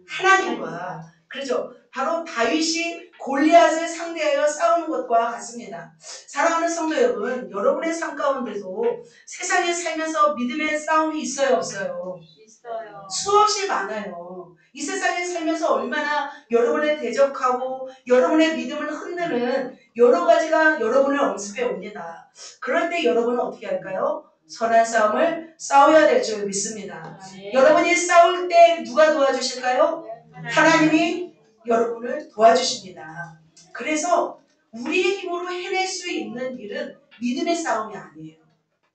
A: 하나님과. 그렇죠. 바로 다윗이 골리앗을 상대하여 싸우는 것과 같습니다. 사랑하는 성도 여러분, 여러분의 삶 가운데도 세상에 살면서 믿음의 싸움이 있어요, 없어요?
B: 있어요.
A: 수없이 많아요. 이 세상에 살면서 얼마나 여러분을 대적하고 여러분의 믿음을 흔드는 여러 가지가 여러분을 엄습해 옵니다. 그럴 때 여러분은 어떻게 할까요? 선한 싸움을 싸워야 될 줄 믿습니다.
B: 네.
A: 여러분이 싸울 때 누가 도와주실까요? 하나님이 여러분을 도와주십니다. 그래서 우리의 힘으로 해낼 수 있는 일은 믿음의 싸움이 아니에요.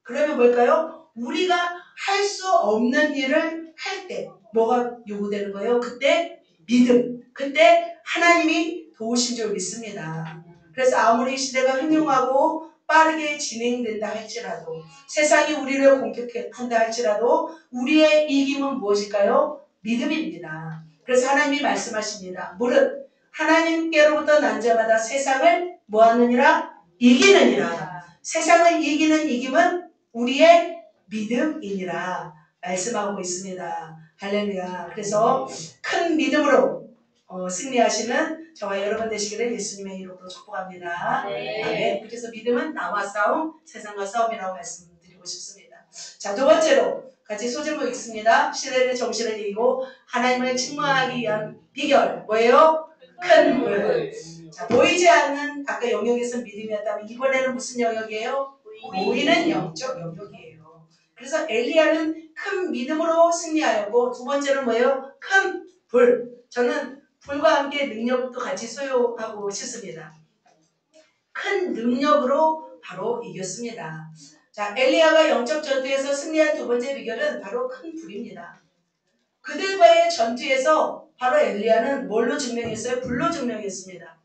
A: 그러면 뭘까요? 우리가 할 수 없는 일을 할 때 뭐가 요구되는 거예요? 그때 믿음, 그때 하나님이 도우신 줄 믿습니다. 그래서 아무리 시대가 흉흉하고 빠르게 진행된다 할지라도 세상이 우리를 공격한다 할지라도 우리의 이김은 무엇일까요? 믿음입니다. 그래서 하나님이 말씀하십니다. 무릇 하나님께로부터 난 자마다 세상을 뭐하느니라? 이기느니라. 세상을 이기는 이김은 우리의 믿음이니라 말씀하고 있습니다. 할렐루야. 그래서 큰 믿음으로 승리하시는 저와 여러분 되시기를 예수님의 이름으로 축복합니다.
B: 네.
A: 아멘. 그래서 믿음은 나와 싸움, 세상과 싸움이라고 말씀드리고 싶습니다. 자, 두 번째로 같이 소제목 읽습니다. 시대의 정신을 이기고 하나님을 측망하기 위한 비결 뭐예요? 큰 물. 자, 보이지 않는 아까 영역에서 믿음이었다면 이번에는 무슨 영역이에요? 보이는 영적 영역이에요. 그래서 엘리야는 큰 믿음으로 승리하였고 두 번째는 뭐예요? 큰 불. 저는 불과 함께 능력도 같이 소유하고 싶습니다. 큰 능력으로 바로 이겼습니다. 자, 엘리야가 영적 전투에서 승리한 두 번째 비결은 바로 큰 불입니다. 그들과의 전투에서 바로 엘리야는 뭘로 증명했어요? 불로 증명했습니다.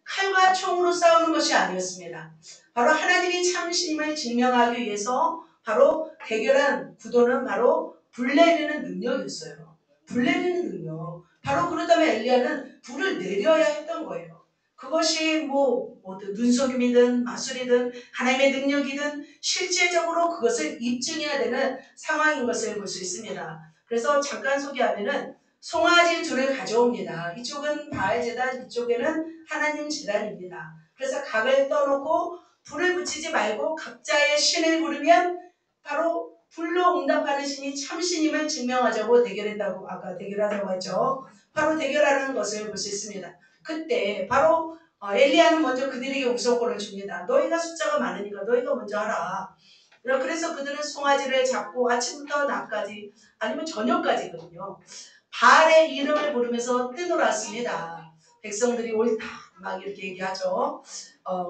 A: 칼과 총으로 싸우는 것이 아니었습니다. 바로 하나님이 참심을 증명하기 위해서 바로 대결한 구도는 바로 불 내리는 능력이었어요. 불 내리는 능력. 바로 그렇다면 엘리야는 불을 내려야 했던 거예요. 그것이 눈속임이든 마술이든 하나님의 능력이든 실제적으로 그것을 입증해야 되는 상황인 것을 볼 수 있습니다. 그래서 잠깐 소개하면은 송아지 둘을 가져옵니다. 이쪽은 바알 제단, 이쪽에는 하나님 제단입니다. 그래서 각을 떠놓고 불을 붙이지 말고 각자의 신을 부르면 바로 불로 응답하는 신이 참신임을 증명하자고 대결했다고 아까 대결하자고 했죠. 바로 대결하는 것을 볼 수 있습니다. 그때 바로 엘리야는 먼저 그들에게 우선권을 줍니다. 너희가 숫자가 많으니까 너희가 먼저 하라. 그래서 그들은 송아지를 잡고 아침부터 낮까지 아니면 저녁까지거든요. 바알의 이름을 부르면서 뛰놀았습니다. 백성들이 옳다 막 이렇게 얘기하죠.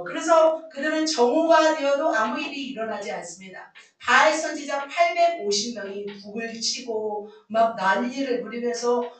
A: 그래서 그들은 정오가 되어도 아무 일이 일어나지 않습니다. 바알 선지자 850명이 북을 치고 막 난리를 부리면서 막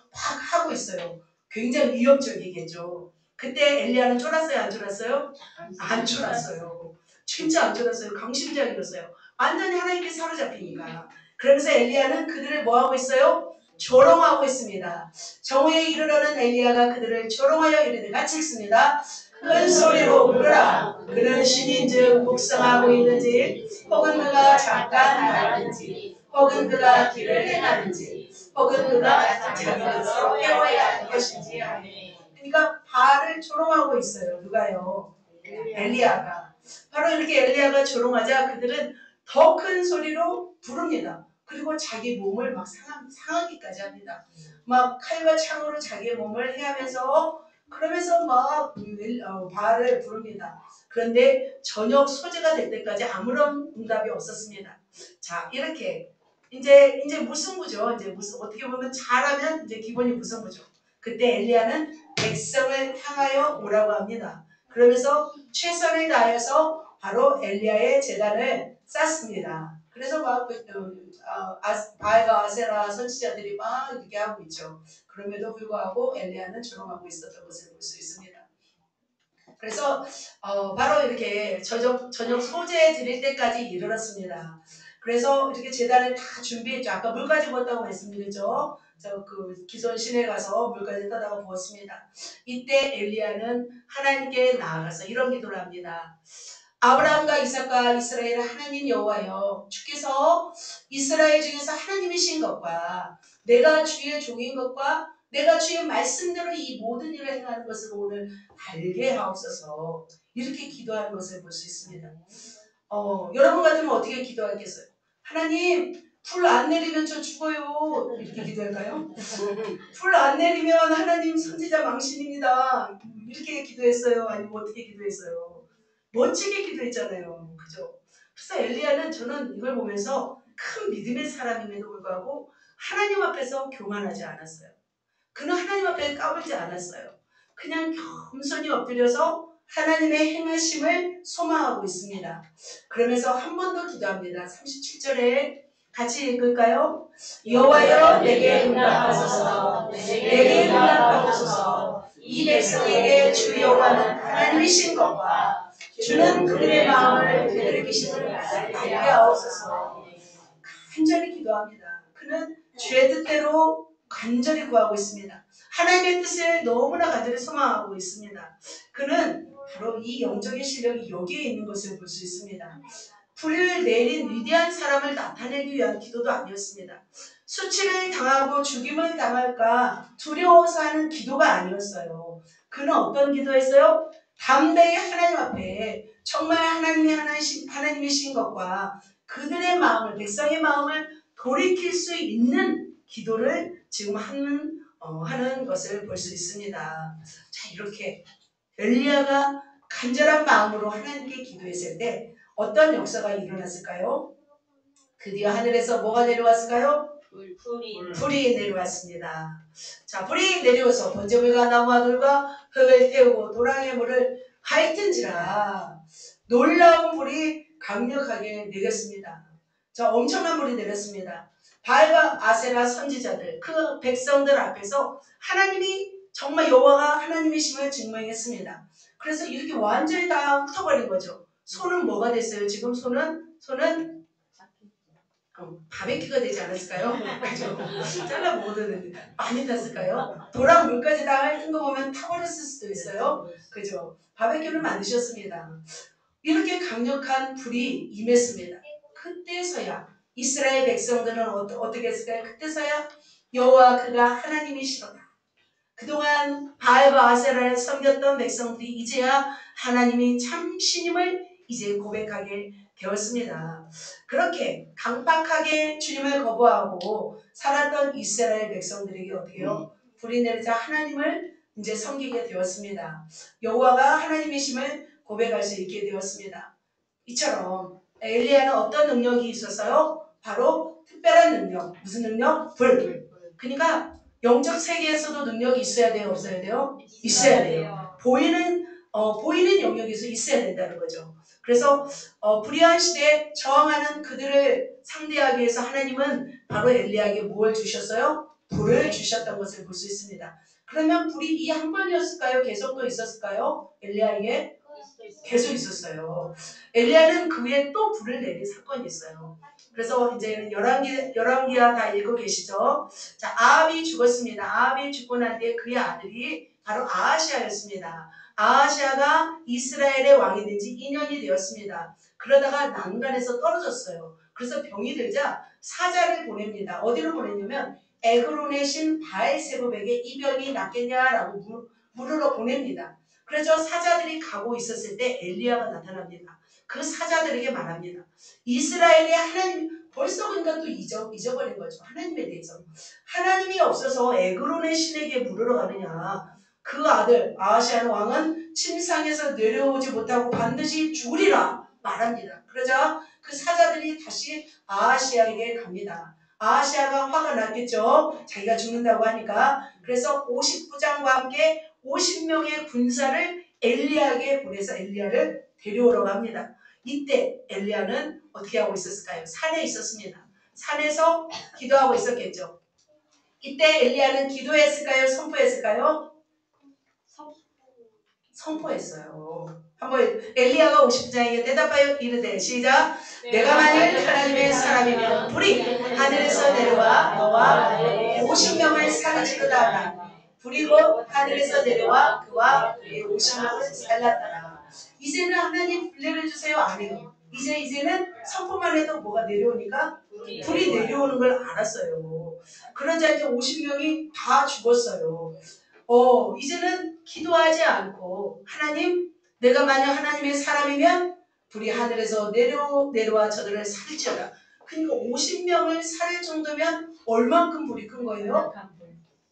A: 하고 있어요. 굉장히 위협적이겠죠. 그때 엘리야는 쫄았어요? 안 쫄았어요? 안 쫄았어요. 진짜 안 쫄았어요. 강심장이었어요. 완전히 하나님께 사로잡히니까. 그러면서 엘리야는 그들을 뭐하고 있어요? 조롱하고 있습니다. 정오에 이르러는 엘리야가 그들을 조롱하여 이르되 같이 읽습니다. 큰 소리로 울어라. 그는 열심히 이제 묵상하고 있는지, 혹은 그가 잠깐 나가는지, 혹은 그가 길을 행하는지, 혹은 그가 자기로서 깨워야 하는 것인지. 그러니까 바알을 조롱하고 있어요. 누가요? 엘리야가. 바로 이렇게 엘리야가 조롱하자 그들은 더 큰 소리로 부릅니다. 그리고 자기 몸을 막 상하기까지 합니다. 막 칼과 창으로 자기의 몸을 해하면서 그러면서 막 바알을 부릅니다. 그런데 저녁 소재가 될 때까지 아무런 응답이 없었습니다. 자, 이렇게 이제 무승부죠. 이제 어떻게 보면 잘하면 이제 기본이 무승부죠. 그때 엘리야는 백성을 향하여 오라고 합니다. 그러면서 최선을 다해서 바로 엘리야의 제단을 쌓습니다. 그래서 막 바알과 아세라 선지자들이 막 이렇게 하고 있죠. 그럼에도 불구하고 엘리야는 조롱하고 있었던 것을 볼 수 있습니다. 그래서 바로 이렇게 저녁 소재 드릴 때까지 이르렀습니다. 그래서 이렇게 제단을 다 준비했죠. 아까 물까지 부었다고 말씀드렸죠. 그 기존 시내에 가서 물까지 떠다가 부었습니다. 이때 엘리야는 하나님께 나아가서 이런 기도를 합니다. 아브라함과 이삭과 이스라엘의 하나님 여호와여, 주께서 이스라엘 중에서 하나님이신 것과 내가 주의 종인 것과 내가 주의 말씀대로 이 모든 일을 행하는 것을 오늘 알게 하옵소서. 이렇게 기도하는 것을 볼 수 있습니다. 여러분 같으면 어떻게 기도하겠어요? 하나님, 불 안 내리면 저 죽어요. 이렇게 기도할까요? 불 안 내리면 하나님 선지자 망신입니다. 이렇게 기도했어요? 아니면 어떻게 기도했어요? 멋지게 기도했잖아요. 그죠? 그래서 엘리야는 저는 이걸 보면서 큰 믿음의 사람임에도 불구하고 하나님 앞에서 교만하지 않았어요. 그는 하나님 앞에 까불지 않았어요. 그냥 겸손히 엎드려서 하나님의 행하심을 소망하고 있습니다. 그러면서 한 번 더 기도합니다. 37절에 같이 읽을까요? 여호와여 내게 응답하소서. 내게 응답하소서. 이 백성에게 주 여호와는 하나님이신 것과 주는 그들의 마음을 그들의 기심을 알게 하옵소서. 간절히 기도합니다. 그는 주의 뜻대로 간절히 구하고 있습니다. 하나님의 뜻을 너무나 간절히 소망하고 있습니다. 그는 바로 이 영적인 실력이 여기에 있는 것을 볼 수 있습니다. 불을 내린 위대한 사람을 나타내기 위한 기도도 아니었습니다. 수치를 당하고 죽임을 당할까 두려워서 하는 기도가 아니었어요. 그는 어떤 기도했어요? 담대히 하나님 앞에 정말 하나님이신 것과 그들의 마음을, 백성의 마음을 돌이킬 수 있는 기도를 지금 하는 것을 볼 수 있습니다. 자, 이렇게 엘리야가 간절한 마음으로 하나님께 기도했을 때 어떤 역사가 일어났을까요? 드디어 하늘에서 뭐가 내려왔을까요? 불이 내려왔습니다. 자, 불이 내려와서 번제물과 나무와 돌과 흙을 태우고 도랑의 물을 핥은지라 놀라운 불이 강력하게 내렸습니다. 자, 엄청난 불이 내렸습니다. 바알과 아세라 선지자들, 그 백성들 앞에서 하나님이 정말 여호와가 하나님이심을 증명했습니다. 그래서 이렇게 완전히 다 흩어버린 거죠. 손은 뭐가 됐어요? 지금 손은 바베큐가 되지 않았을까요? 그죠? 잘라 먹어도 많이 탔을까요? 도랑 물까지 다 핥은 거 보면 타버렸을 수도 있어요. 그죠? 바베큐를 만드셨습니다. 이렇게 강력한 불이 임했습니다. 그때서야 이스라엘 백성들은 어떻게 했을까요? 그때서야 여호와 그가 하나님이시로다. 그동안 바알과 아세라를 섬겼던 백성들이 이제야 하나님이 참 신임을 이제 고백하게 되었습니다. 그렇게 강박하게 주님을 거부하고 살았던 이스라엘 백성들에게 어떻게 해요? 불이 내리자 하나님을 이제 섬기게 되었습니다. 여호와가 하나님이심을 고백할 수 있게 되었습니다. 이처럼 엘리야는 어떤 능력이 있었어요? 바로 특별한 능력. 무슨 능력? 불. 그러니까 영적 세계에서도 능력이 있어야 돼요? 없어야 돼요? 있어야 돼요. 보이는 영역에서 있어야 된다는 거죠. 그래서 불의한 시대에 저항하는 그들을 상대하기 위해서 하나님은 바로 엘리야에게 뭘 주셨어요? 불을 주셨던 것을 볼 수 있습니다. 그러면 불이 이 한 번이었을까요? 계속 또 있었을까요? 엘리야에게? 계속 있었어요. 엘리야는 그 위에 또 불을 내린 사건이 있어요. 그래서 이제 열왕기야 다 읽고 계시죠? 자, 아합이 죽었습니다. 아합이 죽고 난 뒤에 그의 아들이 바로 아하시아였습니다. 아하시아가 이스라엘의 왕이 된 지 2년이 되었습니다. 그러다가 난간에서 떨어졌어요. 그래서 병이 들자 사자를 보냅니다. 어디로 보냈냐면 에그론의 신 바알세부백에 이 병이 낫겠냐라고 물으러 보냅니다. 그래서 사자들이 가고 있었을 때 엘리야가 나타납니다. 그 사자들에게 말합니다. 이스라엘의 하나님, 벌써 그러니까 또 잊어버린 거죠. 하나님에 대해서. 하나님이 없어서 에그론의 신에게 물으러 가느냐. 그 아들 아하시아 왕은 침상에서 내려오지 못하고 반드시 죽으리라 말합니다. 그러자 그 사자들이 다시 아하시아에게 갑니다. 아하시아가 화가 났겠죠. 자기가 죽는다고 하니까. 그래서 50부장과 함께 50명의 군사를 엘리야에게 보내서 엘리야를 데려오러 갑니다. 이때 엘리야는 어떻게 하고 있었을까요? 산에 있었습니다. 산에서 기도하고 있었겠죠. 이때 엘리야는 기도했을까요? 선포했을까요? 선포했어요. 한번 엘리야가 50부장에게 대답하여 이르되 시작. 내가 만일 하나님의 사람이면 불이 하늘에서 내려와 너와 50명을 살리지도다 하나 불이 곧 하늘에서 내려와 그와 그의 50명을 살랐더라. 이제는 하나님 불례를 주세요. 안 해요. 이제는 선포만 해도 뭐가 내려오니까 불이 내려오는 걸 알았어요. 그러자 이제 50명이 다 죽었어요. 이제는 기도하지 않고 하나님, 내가 만약 하나님의 사람이면 불이 하늘에서 내려와 저들을 살릴지어다. 그러니까 50명을 살릴 정도면 얼만큼 불이 큰 거예요?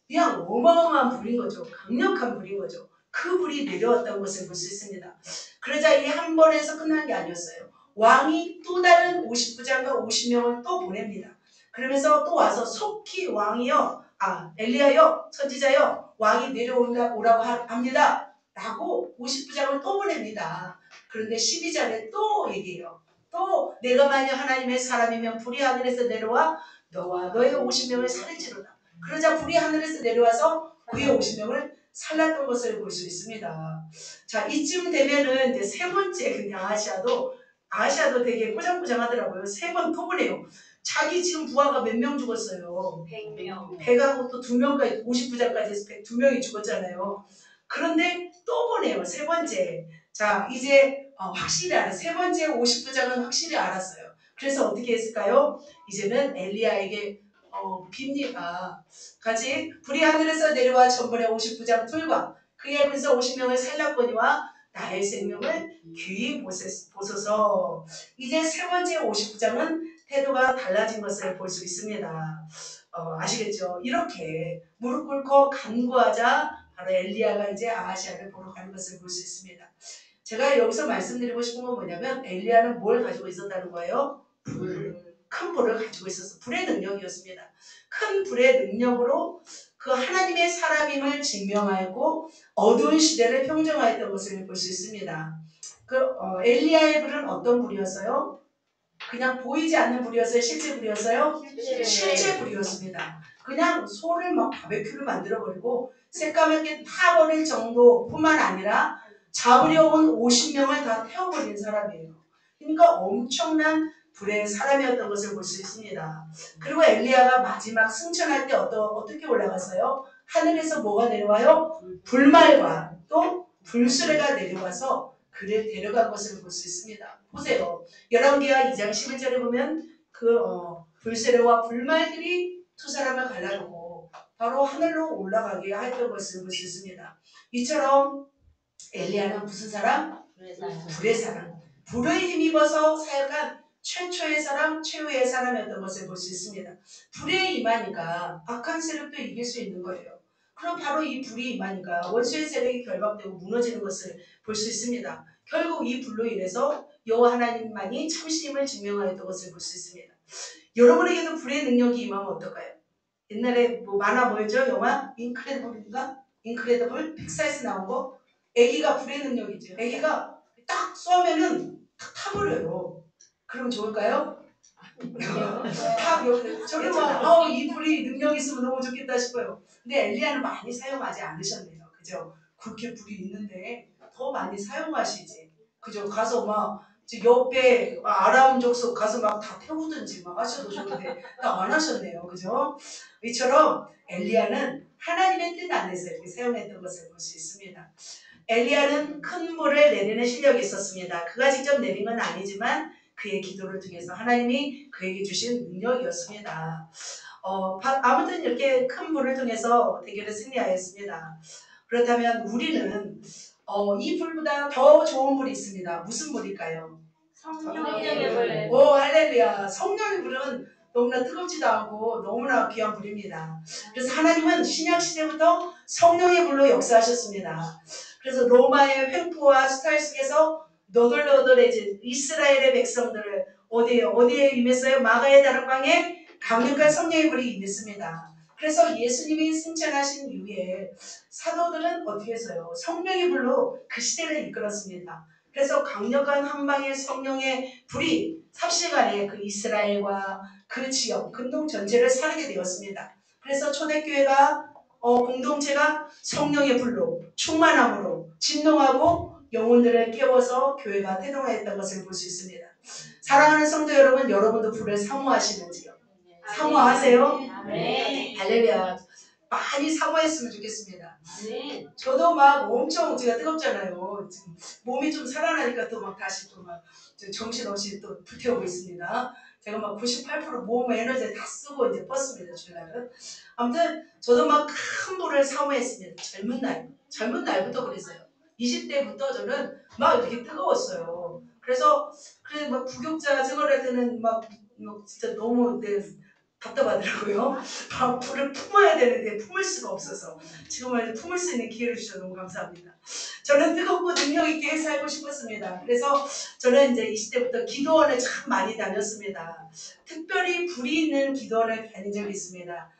A: 그냥 어마어마한 불인 거죠. 강력한 불인 거죠. 그 불이 내려왔다는 것을 볼 수 있습니다. 그러자 이 한 번에서 끝난 게 아니었어요. 왕이 또 다른 50부장과 50명을 또 보냅니다. 그러면서 또 와서 속히 왕이여, 엘리야여, 선지자여, 왕이 내려오라고 합니다. 라고 50부장을 또 보냅니다. 그런데 12절에 또 얘기해요. 또 내가 만약 하나님의 사람이면 불이 하늘에서 내려와 너와 너의 50명을 살릴지로다. 그러자 불이 하늘에서 내려와서 그의 50명을 살랐던 것을 볼 수 있습니다. 자, 이쯤 되면은 이제 세 번째 그냥 아하시아도 되게 꼬장꼬장하더라고요. 세 번 또 보내요. 자기 지금 부하가 몇 명 죽었어요?
B: 100명.
A: 100하고 또 2명까지 50부장까지 해서 102명이 죽었잖아요. 그런데 또 보내요. 세 번째. 자, 이제 확실히 알아요. 세 번째 50부장은 확실히 알았어요. 그래서 어떻게 했을까요? 이제는 엘리야에게 빕니다. 같이 불이 하늘에서 내려와 전번에 50부장 둘과 그의 군사 50명을 살랐거니와 나의 생명을 귀히 보소서. 이제 세 번째 50부장은 태도가 달라진 것을 볼 수 있습니다. 아시겠죠? 이렇게 무릎 꿇고 간구하자 바로 엘리야가 이제 아하시아를 보러 가는 것을 볼 수 있습니다. 제가 여기서 말씀드리고 싶은 건 뭐냐면 엘리야는 뭘 가지고 있었다는 거예요? 큰 불을 가지고 있어서 불의 능력이었습니다. 큰 불의 능력으로 그 하나님의 사람임을 증명하고 어두운 시대를 평정하였던 것을 볼 수 있습니다. 엘리야의 불은 어떤 불이었어요? 그냥 보이지 않는 불이었어요? 실제 불이었어요? 실제 불이었습니다. 그냥 소를 막 바베큐를 만들어버리고 새까맣게 타버릴 정도뿐만 아니라 잡으려 온 50명을 다 태워버린 사람이에요. 그러니까 엄청난 불의 사람이었던 것을 볼 수 있습니다. 그리고 엘리야가 마지막 승천할 때 어떻게 올라갔어요? 하늘에서 뭐가 내려와요? 불말과 또 불수레가 내려와서 그를 데려간 것을 볼 수 있습니다. 보세요. 열왕기하 2장 11절에 보면 불세례와 불말들이 두 사람을 갈라놓고 바로 하늘로 올라가게 했던 것을 볼 수 있습니다. 이처럼 엘리야는 무슨 사람? 불의 사람. 불을 힘입어서 사역한 최초의 사람, 최후의 사람이었던 것을 볼 수 있습니다. 불에 임하니까 악한 세력도 이길 수 있는 거예요. 그럼 바로 이 불이 임하니까 원수의 세력이 결박되고 무너지는 것을 볼 수 있습니다. 결국 이 불로 인해서 여호와 하나님만이 참신임을 증명하였던 것을 볼 수 있습니다. 여러분에게도 불의 능력이 임하면 어떨까요? 옛날에 만화 뭐였죠? 영화? 인크레더블 픽사에서 나온 거? 애기가 불의 능력이죠. 애기가 딱 쏘면은 탁 타버려요. 그럼 좋을까요? 저는 이 불이 능력이 있으면 너무 좋겠다 싶어요. 근데 엘리야는 많이 사용하지 않으셨네요. 그죠? 그렇게 불이 있는데 더 많이 사용하시지. 그죠? 가서 막 옆에 아람 족속 가서 막 다 태우든지 막 하셔도 좋은데 다 안 하셨네요. 그죠? 이처럼 엘리야는 하나님의 뜻 안에서 이렇게 사용했던 것을 볼 수 있습니다. 엘리야는 큰 물을 내리는 실력이 있었습니다. 그가 직접 내린 건 아니지만 그의 기도를 통해서 하나님이 그에게 주신 능력이었습니다. 아무튼 이렇게 큰 불을 통해서 대결을 승리하였습니다. 그렇다면 우리는 이 불보다 더 좋은 불이 있습니다. 무슨 불일까요?
B: 성령의 불.
A: 오, 할렐루야. 성령의 불은 너무나 뜨겁지도 않고 너무나 귀한 불입니다. 그래서 하나님은 신약 시대부터 성령의 불로 역사하셨습니다. 그래서 로마의 횡포와 수탈 속에서 너덜너덜해진 이스라엘의 백성들을 어디에 임했어요? 마가의 다락방에 강력한 성령의 불이 임했습니다. 그래서 예수님이 승천하신 이후에 사도들은 어떻게 했어요? 성령의 불로 그 시대를 이끌었습니다. 그래서 강력한 한방의 성령의 불이 삽시간에 그 이스라엘과 그 지역, 근동 전체를 사르게 되었습니다. 그래서 초대교회가 공동체가 성령의 불로 충만함으로 진동하고 영혼들을 깨워서 교회가 태동하였던 것을 볼 수 있습니다. 사랑하는 성도 여러분, 여러분도 불을 사모하시는지요? 사모하세요?
B: 네.
A: 할렐루야. 많이 사모했으면 좋겠습니다.
B: 네.
A: 저도 막 엄청 제가 뜨겁잖아요. 지금 몸이 좀 살아나니까 또 막 다시 또 막 정신없이 또 불태우고 있습니다. 제가 막 98% 몸 에너지 다 쓰고 이제 뻗습니다. 주일날은. 아무튼 저도 막 큰 불을 사모했습니다. 젊은 날부터 그랬어요. 20대부터 저는 막 이렇게 뜨거웠어요. 그래서 막 부교자 생활할 때는 막 진짜 너무 답답하더라고요. 불을 품어야 되는데 품을 수가 없어서 지금은 품을 수 있는 기회를 주셔서 너무 감사합니다. 저는 뜨겁고 능력 있게 살고 싶었습니다. 그래서 저는 이제 20대부터 기도원을 참 많이 다녔습니다. 특별히 불이 있는 기도원을 다닌 적이 있습니다.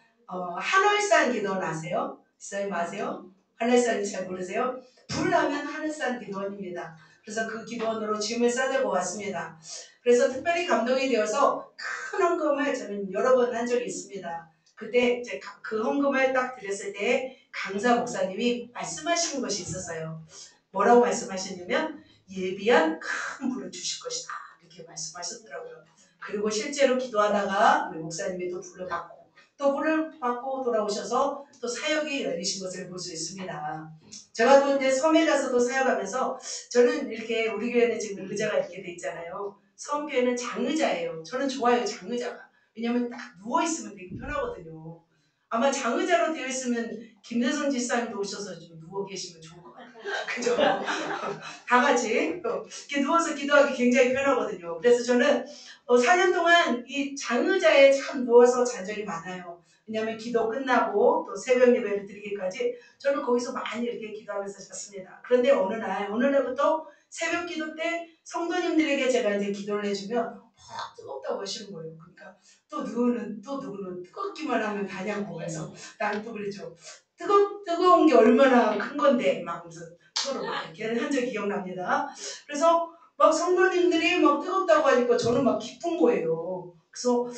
A: 하늘산 기도원 아세요? 있어요? 아세요? 하늘산 잘 모르세요? 불나면 하늘산 기도원입니다. 그래서 그 기도원으로 짐을 싸들고 왔습니다. 그래서 특별히 감동이 되어서 큰 헌금을 저는 여러 번 한 적이 있습니다. 그때 이제 그 헌금을 딱 드렸을 때 강사 목사님이 말씀하시는 것이 있었어요. 뭐라고 말씀하셨냐면 예비한 큰 불을 주실 것이다 이렇게 말씀하셨더라고요. 그리고 실제로 기도하다가 우리 목사님이 또 불을 받고 또 불을 받고 돌아오셔서 또 사역이 열리신 것을 볼 수 있습니다. 제가 또 이제 섬에 가서도 사역하면서 저는 이렇게 우리 교회는 지금 의자가 이렇게 돼 있잖아요. 섬교회는 장의자예요. 저는 좋아요, 장의자가. 왜냐면 딱 누워있으면 되게 편하거든요. 아마 장의자로 되어 있으면 김대성 집사님도 오셔서 좀 누워 계시면 좋을 것 같아요. 그죠? 다 같이 또 이렇게 누워서 기도하기 굉장히 편하거든요. 그래서 저는 4년 동안 이 장의자에 참 누워서 잔 적이 많아요. 왜냐하면 기도 끝나고 또 새벽 예배를 드리기까지 저는 거기서 많이 이렇게 기도하면서 잤습니다. 그런데 어느 날부터 새벽 기도 때 성도님들에게 제가 이제 기도를 해주면 뜨겁다고 하시는 거예요. 그러니까 또 누구는 뜨겁기만 하면 다냐고 해서 나는 또 그랬죠. 뜨거운 게 얼마나 큰 건데 막 그래서 서로 막 이렇게 한 적이 기억납니다. 그래서 막 성도님들이 막 뜨겁다고 하니까 저는 막 기쁜 거예요. 그래서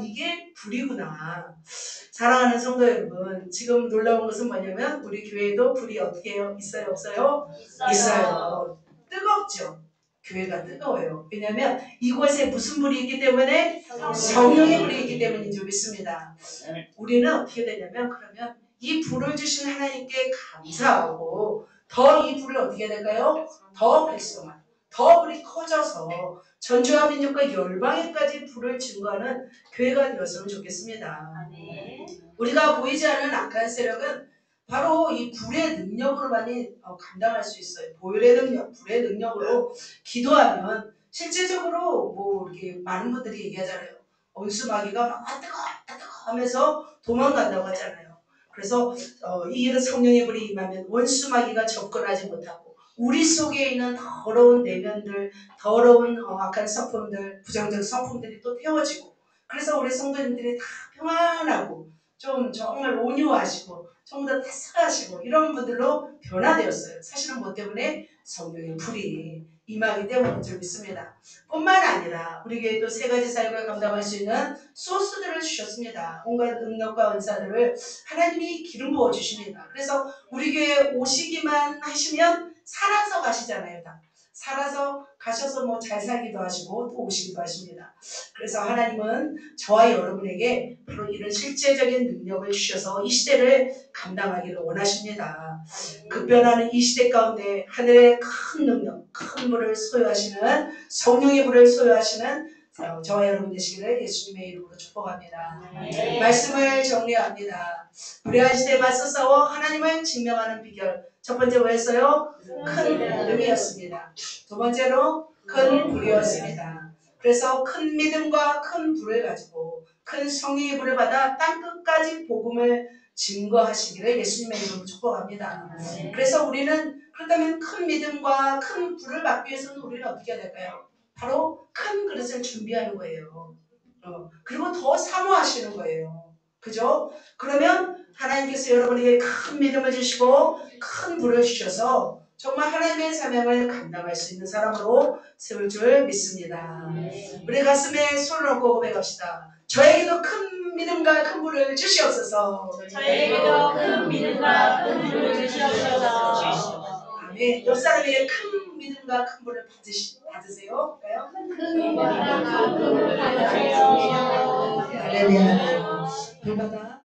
A: 이게 불이구나. 사랑하는 성도 여러분, 지금 놀라운 것은 뭐냐면 우리 교회도 불이 어떻게 해요? 있어요? 없어요? 있어요. 뜨겁죠. 교회가 뜨거워요. 왜냐하면 이곳에 무슨 불이 있기 때문에 성령의 불이 있기 때문인 줄 믿습니다. 우리는 어떻게 되냐면 그러면 이 불을 주신 하나님께 감사하고 더 이 불을 어떻게 해야 될까요? 더 백성화, 더 불이 커져서 전주와 민족과 열방에까지 불을 증거하는 교회가 되었으면 좋겠습니다. 우리가 보이지 않는 악한 세력은 바로 이 불의 능력으로만이 감당할 수 있어요. 불의 능력으로 기도하면 실제적으로 뭐 이렇게 많은 분들이 얘기하잖아요. 원수마귀가 막 뜨거 하면서 도망간다고 하잖아요. 그래서 이 성령의 불이 임하면 원수마귀가 접근하지 못하고 우리 속에 있는 더러운 내면들, 더러운 악한 성품들, 부정적 성품들이 또 태워지고 그래서 우리 성도님들이 다 평안하고 좀 정말 온유하시고 정말 따스하시고 이런 분들로 변화되었어요. 사실은 뭐 때문에 성령의 불이 임하기 때문인 줄 믿습니다. 뿐만 아니라 우리 교회도 세 가지 사역을 감당할 수 있는 소스들을 주셨습니다. 온갖 능력과 은사들을 하나님이 기름 부어 주십니다. 그래서 우리 교회에 오시기만 하시면 살아서 가시잖아요. 다. 살아서 가셔 맞춰서 뭐 잘 살기도 하시고 또 오시기도 하십니다. 그래서 하나님은 저와 여러분에게 바로 이런 실제적인 능력을 주셔서 이 시대를 감당하기를 원하십니다. 급변하는 이 시대 가운데 하늘의 큰 능력, 큰 불을 소유하시는 성령의 불을 소유하시는 저와 여러분 되시기를 예수님의 이름으로 축복합니다. 말씀을 정리합니다. 불의한 시대에 맞서 싸워 하나님을 증명하는 비결. 첫 번째 뭐였어요? 큰 믿음이었습니다. 두 번째로 큰 불이었습니다. 그래서 큰 믿음과 큰 불을 가지고 큰 성령의 불을 받아 땅끝까지 복음을 증거하시기를 예수님의 이름으로 축복합니다. 그래서 우리는 그렇다면 큰 믿음과 큰 불을 받기 위해서는 우리는 어떻게 해야 될까요? 바로 큰 그릇을 준비하는 거예요. 그리고 더 사모하시는 거예요. 그죠? 그러면 하나님께서 여러분에게 큰 믿음을 주시고 큰 불을 주셔서 정말 하나님의 사명을 감당할 수 있는 사람으로 세울 줄 믿습니다. 우리 가슴에 손을 얹고 고백합시다. 저에게도 큰 믿음과 큰 불을 주시옵소서.
B: 저에게도 큰 믿음과 큰 불을 주시옵소서.
A: 아멘. 옆 사람에게 큰 믿음과 큰 불을 받으세요.
B: 큰 믿음과 큰 불을 받으세요.
A: 할렐루야. 불 받아.